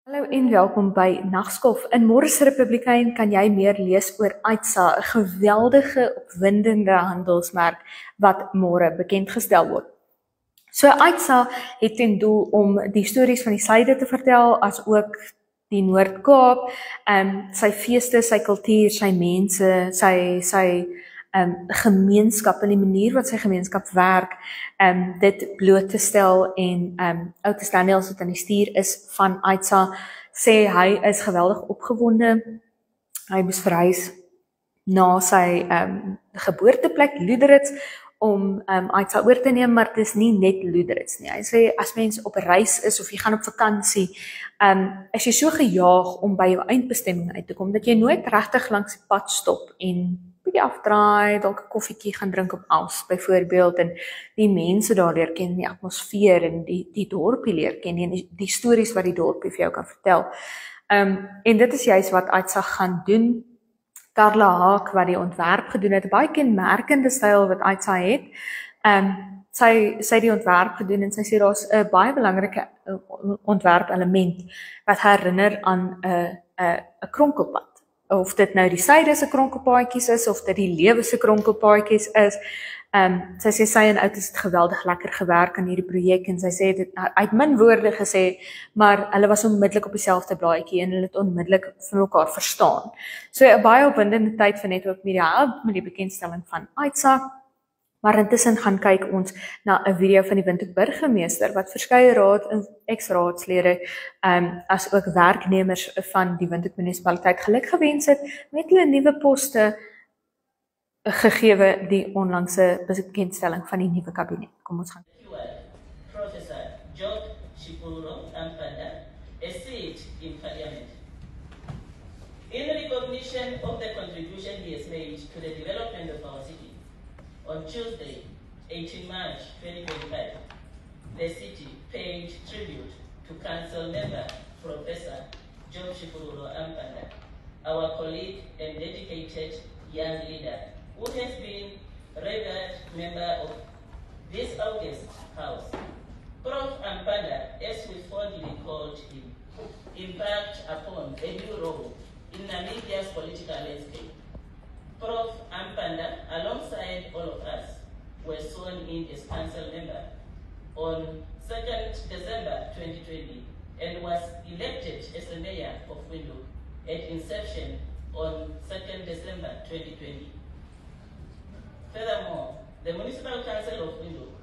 Hallo en welkom by Nagskof. In Môre se Republikein kan jy meer lees oor Aitsa, 'n geweldige opwindende handelsmerk wat môre bekendgestel word. So Aitsa het ten doel om die stories van die suide te vertel, as ook die Noord-Kaap, sy feeste, sy kultuur, sy mense, sy gemeenskap en die manier wat sy gemeenskap werk, dit bloot te stel en Otis Daniels wat aan die stuur is van Aitsa, sê hy is geweldig opgewonde. Hy moes verhuis na sy geboorteplek Luderitz om Aitsa oor te neem, maar dit is nie net Luderitz nie. Hy sê as mens op reis is of jy gaan op vakansie, is jy so gejaag om by jou eindbestemming uit te kom dat jy nooit regtig langs die pad stop en bietjie afdraai, dalk 'n koffietjie gaan drink op Als byvoorbeeld en die mense daar leer ken, die atmosfeer en die dorpie leer ken en die stories wat die dorpie vir jou kan vertel. En dit is juist wat Aitsa gaan doen. Carla Haak wat die ontwerp gedoen het, 'n baie kenmerkende styl wat Aitsa het. Sy die ontwerp gedoen en sy sê daar's 'n baie belangrike ontwerp element wat herinner aan 'n kronkelpad. Of dit nou die syde se kronkelpaadjies is, of dit die lewe se kronkelpaadjies is. Sy sê sy en Otis het geweldig lekker gewerk aan hierdie projek en sy sê dit uit min woorde gesê, maar hulle was onmiddellik op dieselfde blaadjie en hulle het onmiddellik vir mekaar verstaan. So 'n baie opwindende tyd vir Netwerk Media met die bekendstelling van Aitsa. Maar intussen gaan kyk ons na 'n video van die Windhoek burgemeester wat verskeie raad en ex-raadslede as ook werknemers van die Windhoek munisipaliteit geluk gewens het met hulle nuwe poste gegeewe die onlangse bekendstelling van die nuwe kabinet. Kom ons gaan. Professor Job Chipuro Ampanda a seat in Parliament. In recognition of the contribution he has made to the development of our city, on Tuesday, 18 March 2025, the city paid tribute to council member Professor Job Chipuro Ampanda, our colleague and dedicated young leader, who has been revered member of this August House. Prof. Ampanda, as we fondly called him, embarked upon a new role in Namibia's political landscape. Prof. Ampanda, alongside all of us, were sworn in as council member on 2nd December 2020 and was elected as the mayor of Windhoek at inception on 2nd December 2020. Furthermore, the Municipal Council of Windhoek